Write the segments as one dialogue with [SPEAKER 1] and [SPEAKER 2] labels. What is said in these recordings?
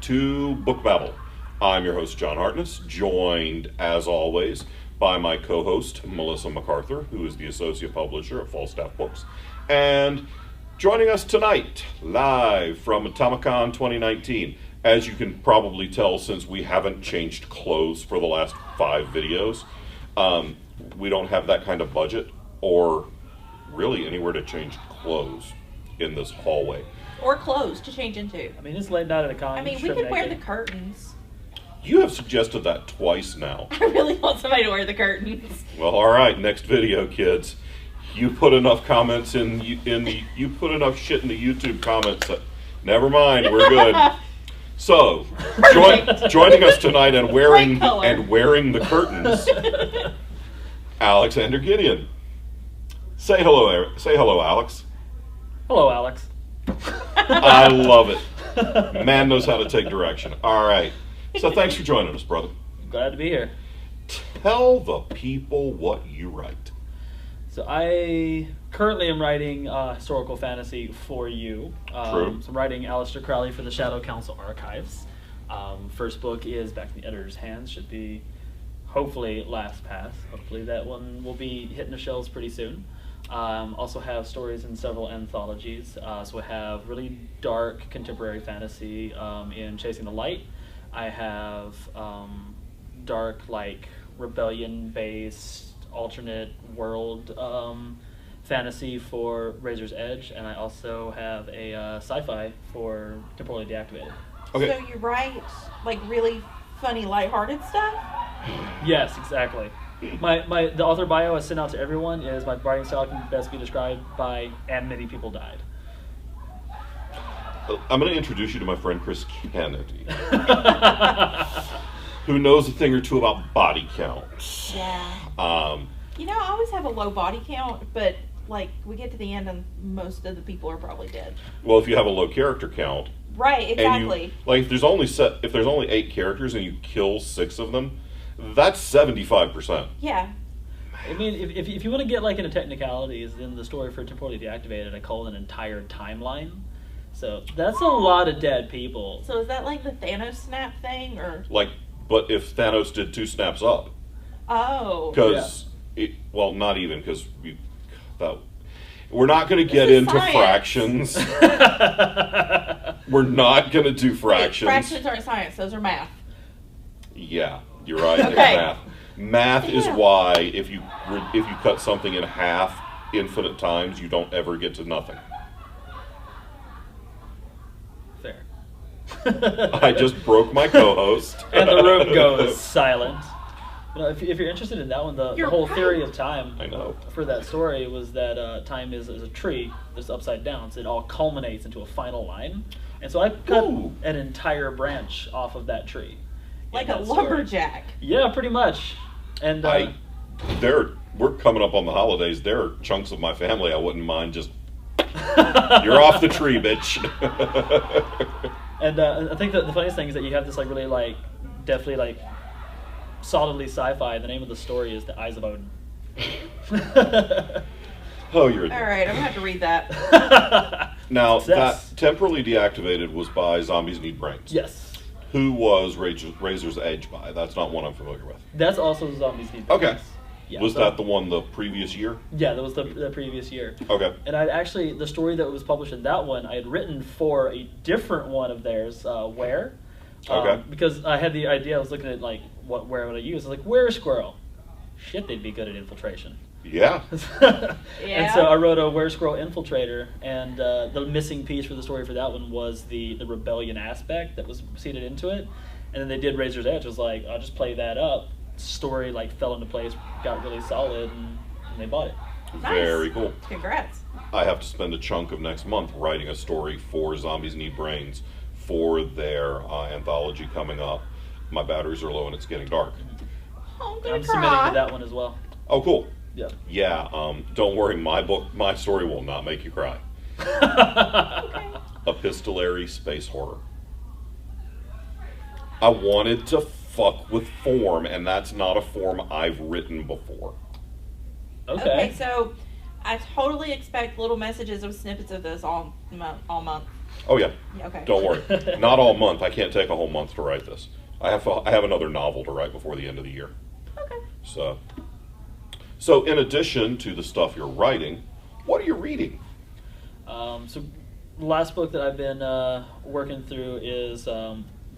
[SPEAKER 1] to Book Babble. I'm your host, John Hartness, joined, as always, by my co-host, Melissa McArthur, who is the associate publisher at Falstaff Books. And joining us tonight, live from Atomicon 2019. As you can probably tell, since we haven't changed clothes for the last 5 videos, we don't have that kind of budget or really anywhere to change clothes in this hallway.
[SPEAKER 2] Or clothes to change into.
[SPEAKER 3] I mean, it's late night at a con.
[SPEAKER 2] I mean, we could wear the curtains.
[SPEAKER 1] You have suggested that twice now.
[SPEAKER 2] I really want somebody to wear the curtains.
[SPEAKER 1] Well, all right, next video, kids. You put enough comments you put enough shit in the YouTube comments. Never mind, we're good. So, joining us tonight and wearing the curtains, Alexander Gideon. Say hello, Alex.
[SPEAKER 3] Hello, Alex.
[SPEAKER 1] I love it. Man knows how to take direction. All right. So thanks for joining us, brother.
[SPEAKER 3] Glad to be here.
[SPEAKER 1] Tell the people what you write.
[SPEAKER 3] So I currently am writing historical fantasy for you.
[SPEAKER 1] True.
[SPEAKER 3] So I'm writing Aleister Crowley for the Shadow Council Archives. First book is back in the editor's hands. Should be hopefully last pass. Hopefully that one will be hitting the shelves pretty soon. Also have stories in several anthologies. So I have really dark contemporary fantasy in Chasing the Light. I have dark, like, rebellion-based alternate world fantasy for Razor's Edge, and I also have a sci-fi for Temporally Deactivated.
[SPEAKER 1] Okay.
[SPEAKER 2] So you write, like, really funny, lighthearted stuff?
[SPEAKER 3] Yes, exactly. The author bio I sent out to everyone is my writing style can best be described by "and many people died."
[SPEAKER 1] I'm going to introduce you to my friend Chris Kennedy, who knows a thing or two about body counts.
[SPEAKER 2] Yeah.
[SPEAKER 1] You
[SPEAKER 2] know, I always have a low body count, but, like, we get to the end and most of the people are probably dead.
[SPEAKER 1] Well, if you have a low character count,
[SPEAKER 2] right? Exactly.
[SPEAKER 1] And if there's only 8 characters and you kill 6 of them, that's 75%.
[SPEAKER 2] Yeah.
[SPEAKER 3] I mean, if you want to get, like, into technicalities, then the story for Temporally Deactivated, I call it an entire timeline. So that's a lot of dead people.
[SPEAKER 2] So is that like the Thanos snap thing, or
[SPEAKER 1] but if Thanos did 2 snaps up?
[SPEAKER 2] Oh.
[SPEAKER 1] Because not even, because we're not going to get into fractions. We're not going to do fractions.
[SPEAKER 2] Wait, fractions aren't science; those are math.
[SPEAKER 1] Yeah, you're right.
[SPEAKER 2] Okay.
[SPEAKER 1] It's math. Math is why if you cut something in half infinite times, you don't ever get to nothing.
[SPEAKER 3] Fair.
[SPEAKER 1] I just broke my co-host.
[SPEAKER 3] And the room goes silent. You know, if you're interested in that one, the whole theory of time for that story was that time is a tree that's upside down, so it all culminates into a final line. And so I cut an entire branch off of that tree.
[SPEAKER 2] Like a lumberjack.
[SPEAKER 3] Yeah, pretty much. And
[SPEAKER 1] we're coming up on the holidays. There are chunks of my family I wouldn't mind just... You're off the tree, bitch.
[SPEAKER 3] And I think that the funniest thing is that you have this really definitely solidly sci-fi. The name of the story is The Eyes of Odin.
[SPEAKER 1] Oh, you're
[SPEAKER 2] all right. I'm gonna have to read that.
[SPEAKER 1] Now that Temporally Deactivated was by Zombies Need Brains.
[SPEAKER 3] Yes.
[SPEAKER 1] Who was Razor's Edge by? That's not one I'm familiar with.
[SPEAKER 3] That's also Zombies Need Brains.
[SPEAKER 1] Okay. Yeah, was that the one the previous year?
[SPEAKER 3] Yeah, that was the previous year.
[SPEAKER 1] Okay.
[SPEAKER 3] And the story that was published in that one, I had written for a different one of theirs, Where.
[SPEAKER 1] Okay.
[SPEAKER 3] Because I had the idea, I was looking at where would I use? I was like, Where Squirrel? Shit, they'd be good at infiltration.
[SPEAKER 1] Yeah.
[SPEAKER 3] And so I wrote a Where Squirrel Infiltrator, and the missing piece for the story for that one was the rebellion aspect that was seeded into it. And then they did Razor's Edge. I was like, I'll just play that up. Story fell into place, got really solid, and they bought it.
[SPEAKER 2] Nice.
[SPEAKER 1] Very cool.
[SPEAKER 2] Congrats.
[SPEAKER 1] I have to spend a chunk of next month writing a story for Zombies Need Brains for their anthology coming up. My batteries are low and it's getting dark.
[SPEAKER 2] Oh,
[SPEAKER 3] I'm submitting to that one as well.
[SPEAKER 1] Oh, cool.
[SPEAKER 3] Yeah.
[SPEAKER 1] Yeah. Don't worry. My story will not make you cry.
[SPEAKER 2] Okay.
[SPEAKER 1] Epistolary space horror. I wanted to fuck with form, and that's not a form I've written before.
[SPEAKER 2] Okay, so I totally expect little messages of snippets of this all month.
[SPEAKER 1] Oh yeah.
[SPEAKER 2] Yeah, okay.
[SPEAKER 1] Don't worry. Not all month. I can't take a whole month to write this. I have another novel to write before the end of the year.
[SPEAKER 2] Okay.
[SPEAKER 1] So in addition to the stuff you're writing, what are you reading?
[SPEAKER 3] So the last book that I've been working through is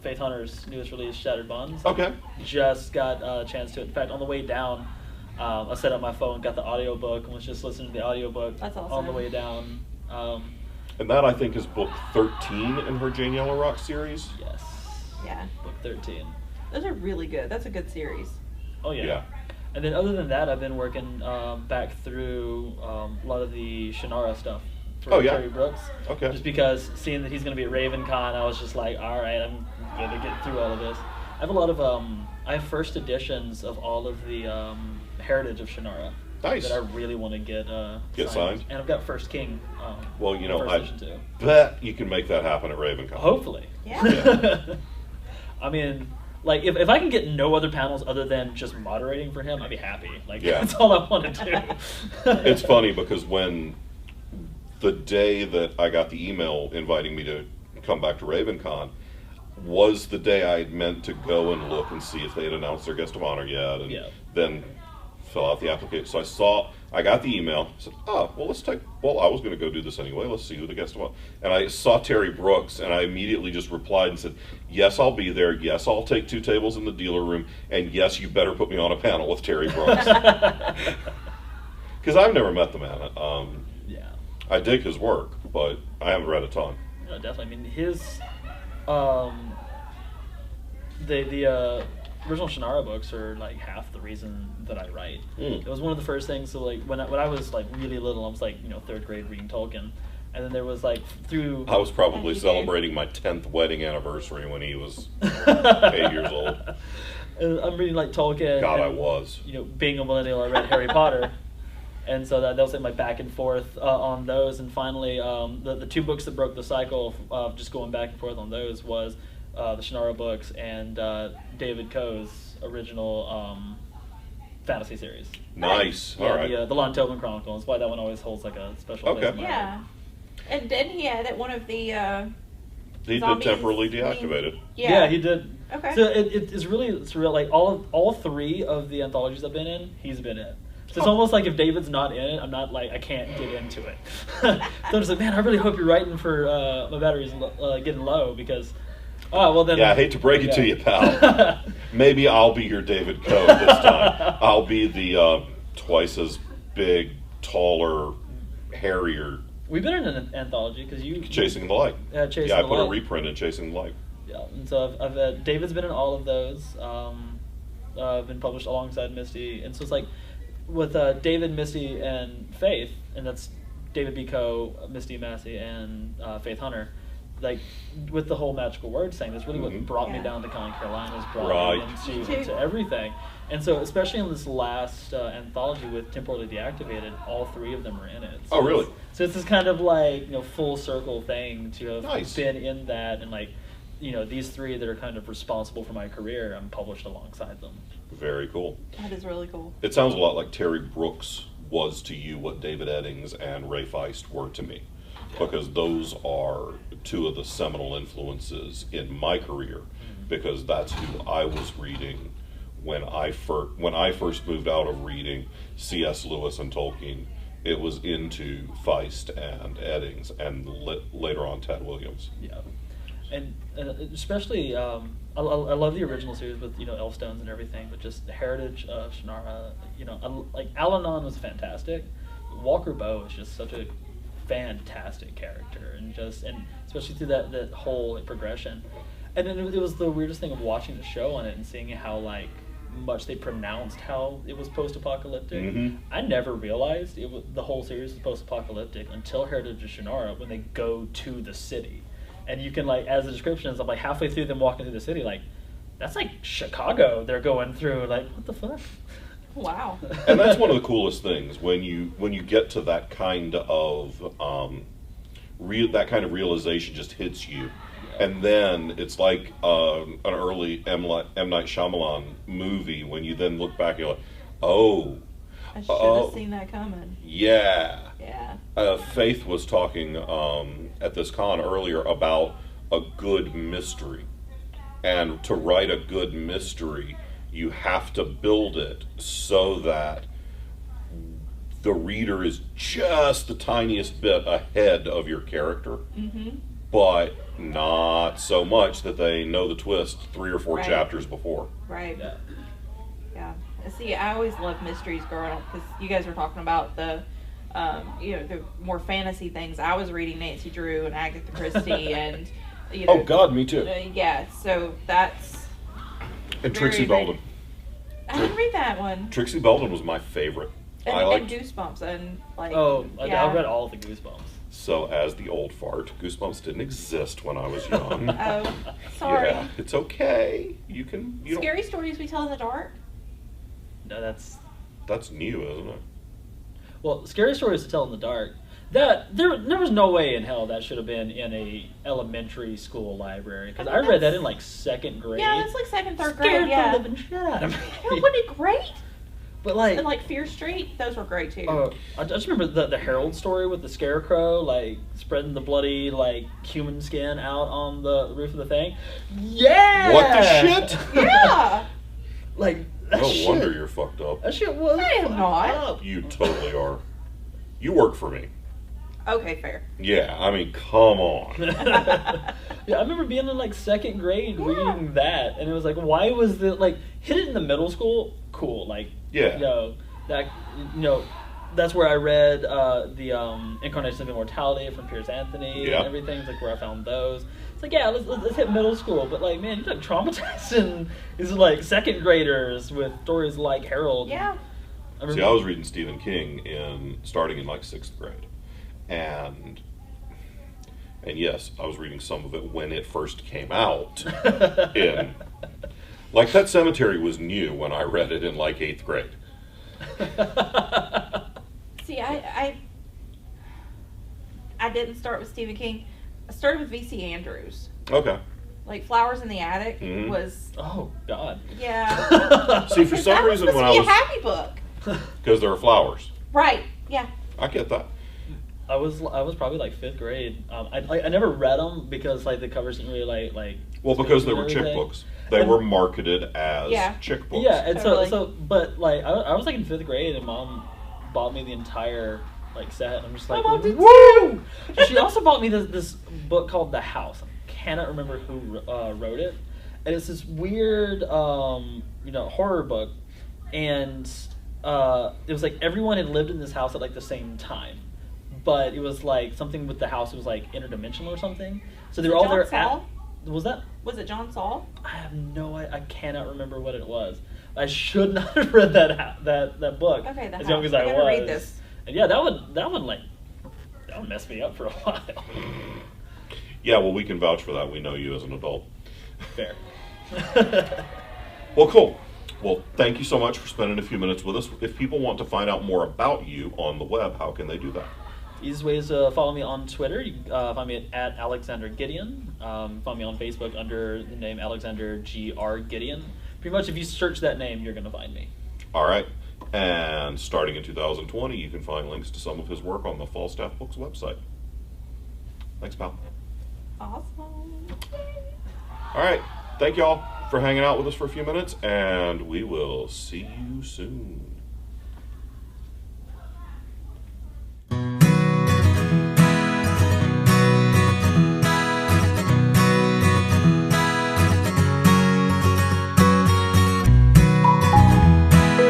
[SPEAKER 3] Faith Hunter's newest release, Shattered Bonds.
[SPEAKER 1] Okay.
[SPEAKER 3] Just got a chance to it. In fact, on the way down, I set up my phone, got the audiobook, and was just listening to the audiobook
[SPEAKER 2] That's awesome.
[SPEAKER 3] on the way down.
[SPEAKER 1] And that, I think, is book 13 in her Jane Yellow Rock series.
[SPEAKER 3] Yes.
[SPEAKER 2] Yeah.
[SPEAKER 3] Book 13.
[SPEAKER 2] Those are really good. That's a good series.
[SPEAKER 3] Oh, yeah.
[SPEAKER 1] Yeah.
[SPEAKER 3] And then other than that, I've been working back through a lot of the Shannara stuff for
[SPEAKER 1] Oh, yeah?
[SPEAKER 3] Terry Brooks.
[SPEAKER 1] Okay.
[SPEAKER 3] Just because seeing that he's going to be at RavenCon, I was just like, all right, I'm going to get through all of this. I have a lot of, I have first editions of all of the heritage of Shannara.
[SPEAKER 1] Nice.
[SPEAKER 3] That I really want to get
[SPEAKER 1] signed.
[SPEAKER 3] And I've got First King.
[SPEAKER 1] Well, you know,
[SPEAKER 3] first
[SPEAKER 1] I
[SPEAKER 3] edition too.
[SPEAKER 1] bet you can make that happen at RavenCon.
[SPEAKER 3] Hopefully.
[SPEAKER 2] Yeah.
[SPEAKER 3] I mean, like, if I can get no other panels other than just moderating for him, I'd be happy. Like,
[SPEAKER 1] Yeah.
[SPEAKER 3] that's all I want to do.
[SPEAKER 1] It's funny because when the day that I got the email inviting me to come back to RavenCon was the day I had meant to go and look and see if they had announced their guest of honor yet, and then fill out the application. So I got the email, said, oh, well, I was going to go do this anyway, let's see who the guest of honor. And I saw Terry Brooks, and I immediately just replied and said, yes, I'll be there, yes, I'll take 2 tables in the dealer room, and yes, you better put me on a panel with Terry Brooks. Because I've never met the man.
[SPEAKER 3] Yeah.
[SPEAKER 1] I dig his work, but I haven't read a ton.
[SPEAKER 3] No, definitely. I mean, his the original Shannara books are like half the reason that I write. It was one of the first things. So like when I was like really little, I was like 3rd grade reading Tolkien, and then there was like through.
[SPEAKER 1] I was probably celebrating my 10th wedding anniversary when he was 8 years old.
[SPEAKER 3] I'm reading like Tolkien.
[SPEAKER 1] God,
[SPEAKER 3] and,
[SPEAKER 1] I was.
[SPEAKER 3] Being a millennial, I read Harry Potter. And so that was like my back and forth on those. And finally, the 2 books that broke the cycle of just going back and forth on those was the Shannara books and David Coe's original fantasy series.
[SPEAKER 1] Nice.
[SPEAKER 3] Yeah,
[SPEAKER 1] all right.
[SPEAKER 3] the Lon Tobin Chronicles. Why that one always holds like a special place in my heart.
[SPEAKER 2] Yeah. And didn't he edit one of the
[SPEAKER 1] He did
[SPEAKER 2] zombies
[SPEAKER 1] temporarily
[SPEAKER 2] being-
[SPEAKER 1] deactivated.
[SPEAKER 3] Yeah, he did.
[SPEAKER 2] Okay.
[SPEAKER 3] So it's really surreal. Like all 3 of the anthologies I've been in, he's been in. So it's almost like if David's not in it, I'm not like, I can't get into it. So I'm just like, man, I really hope you're writing for my battery's getting low because, well then.
[SPEAKER 1] Yeah, I hate to break it to you, pal. Maybe I'll be your David Coe this time. I'll be the twice as big, taller, hairier.
[SPEAKER 3] We've been in an anthology because you.
[SPEAKER 1] Chasing the Light.
[SPEAKER 3] Chasing
[SPEAKER 1] yeah, I
[SPEAKER 3] the
[SPEAKER 1] put
[SPEAKER 3] Light.
[SPEAKER 1] a reprint in Chasing the Light.
[SPEAKER 3] Yeah, and so I've David's been in all of those. Been published alongside Misty, and so it's like with David, Misty, and Faith, and that's David B. Coe, Misty Massey, and Faith Hunter. Like with the whole magical word thing, that's really what brought me down to County Carolinas, brought me into everything. And so, especially in this last anthology with Temporally Deactivated, all 3 of them are in it. So
[SPEAKER 1] really?
[SPEAKER 3] So it's this kind of like full circle thing to have been in that, and like these 3 that are kind of responsible for my career, I'm published alongside them.
[SPEAKER 1] Very cool.
[SPEAKER 2] That is really cool.
[SPEAKER 1] It sounds a lot like Terry Brooks was to you what David Eddings and Ray Feist were to me. Because those are 2 of the seminal influences in my career, because that's who I was reading when I first moved out of reading C.S. Lewis and Tolkien. It was into Feist and Eddings, and later on Ted Williams.
[SPEAKER 3] Yeah, and especially I love the original series with Elfstones and everything, but just the heritage of Shannara. Like Al-Anon was fantastic. Walker Bow is just such a fantastic character, and especially through that whole progression. And then it was the weirdest thing of watching the show on it and seeing how like much they pronounced how it was post-apocalyptic. I never realized the whole series was post-apocalyptic until Heritage of Shannara, when they go to the city, and you can like, as the description is, I'm like halfway through them walking through the city, like that's like Chicago they're going through, like what the fuck.
[SPEAKER 2] Wow.
[SPEAKER 1] And that's one of the coolest things when you get to that kind of that kind of realization just hits you, and then it's like an early M. Night Shyamalan movie when you then look back and you're like, oh,
[SPEAKER 2] I should have seen that coming.
[SPEAKER 1] Yeah.
[SPEAKER 2] Yeah.
[SPEAKER 1] Faith was talking at this con earlier about a good mystery. And to write a good mystery, you have to build it so that the reader is just the tiniest bit ahead of your character, but not so much that they know the twist 3 or 4 chapters before.
[SPEAKER 2] Right. Yeah. See, I always loved mysteries growing up because you guys were talking about the, the more fantasy things. I was reading Nancy Drew and Agatha Christie and,
[SPEAKER 1] oh God, me too.
[SPEAKER 2] Yeah, so that's.
[SPEAKER 1] And Trixie Belden.
[SPEAKER 2] I didn't read that one.
[SPEAKER 1] Trixie Belden was my favorite.
[SPEAKER 2] And Goosebumps and like.
[SPEAKER 3] Oh, I read all of the Goosebumps.
[SPEAKER 1] So, as the old fart, Goosebumps didn't exist when I was young.
[SPEAKER 2] Oh, sorry.
[SPEAKER 1] Yeah, it's okay. You
[SPEAKER 2] Scary Stories We Tell in the Dark?
[SPEAKER 3] No,
[SPEAKER 1] that's new, isn't it?
[SPEAKER 3] Well, Scary Stories to Tell in the Dark. There was no way in hell that should have been in a elementary school library, because I read that in like 2nd grade.
[SPEAKER 2] Yeah, that's like 2nd, 3rd grade. Yeah,
[SPEAKER 3] the living shit out of me.
[SPEAKER 2] Wasn't it great?
[SPEAKER 3] But like,
[SPEAKER 2] and like Fear Street, those were great too.
[SPEAKER 3] I just remember the Herald story with the scarecrow, like spreading the bloody like human skin out on the roof of the thing. Yeah.
[SPEAKER 1] What the shit?
[SPEAKER 2] Yeah.
[SPEAKER 3] Like
[SPEAKER 1] no wonder you're fucked up.
[SPEAKER 3] That shit was.
[SPEAKER 2] I am not.
[SPEAKER 1] You totally are. You work for me.
[SPEAKER 2] Okay, fair.
[SPEAKER 1] Yeah, I mean, come on.
[SPEAKER 3] Yeah, I remember being in like 2nd grade reading that, and it was like, why was the like hit it in the middle school? Cool, like that's where I read the Incarnation of Immortality from Piers Anthony and everything. It's like where I found those. It's like let's hit middle school, but like man, you're like traumatizing these like 2nd graders with stories like Harold.
[SPEAKER 2] Yeah.
[SPEAKER 1] I was reading Stephen King starting in like 6th grade. And yes, I was reading some of it when it first came out. Like Pet Sematary was new when I read it in like 8th grade.
[SPEAKER 2] See, I didn't start with Stephen King. I started with V.C. Andrews.
[SPEAKER 1] Okay.
[SPEAKER 2] Like Flowers in the Attic was.
[SPEAKER 3] Oh God.
[SPEAKER 2] Yeah.
[SPEAKER 1] See, for some reason when I was
[SPEAKER 2] a happy book.
[SPEAKER 1] Because there are flowers.
[SPEAKER 2] Right. Yeah.
[SPEAKER 1] I get that.
[SPEAKER 3] I was probably like 5th grade. I never read them because like the covers didn't really like.
[SPEAKER 1] Well, because they were chick books. They were marketed as chick books.
[SPEAKER 3] Yeah, and so but like I was like in 5th grade and Mom bought me the entire like set. And I'm just like, woo! She also bought me this book called The House. I cannot remember who wrote it, and it's this weird horror book, and it was like everyone had lived in this house at like the same time. But it was like something with the house. It was like interdimensional or something. So they were all there. Was it John Saul? I have no idea. I cannot remember what it was. I should not have read that book.
[SPEAKER 2] Okay,
[SPEAKER 3] as young as I was.
[SPEAKER 2] Read this.
[SPEAKER 3] And yeah, that would mess me up for a while.
[SPEAKER 1] Yeah, well, we can vouch for that. We know you as an adult.
[SPEAKER 3] Fair.
[SPEAKER 1] Well, cool. Well, thank you so much for spending a few minutes with us. If people want to find out more about you on the web, how can they do that?
[SPEAKER 3] Easiest way is to follow me on Twitter. You can find me at Alexander Gideon. Find me on Facebook under the name Alexander G.R. Gideon. Pretty much if you search that name, you're going to find me.
[SPEAKER 1] All right. And starting in 2020, you can find links to some of his work on the Falstaff Books website. Thanks, pal.
[SPEAKER 2] Awesome.
[SPEAKER 1] All right. Thank y'all for hanging out with us for a few minutes, and we will see you soon.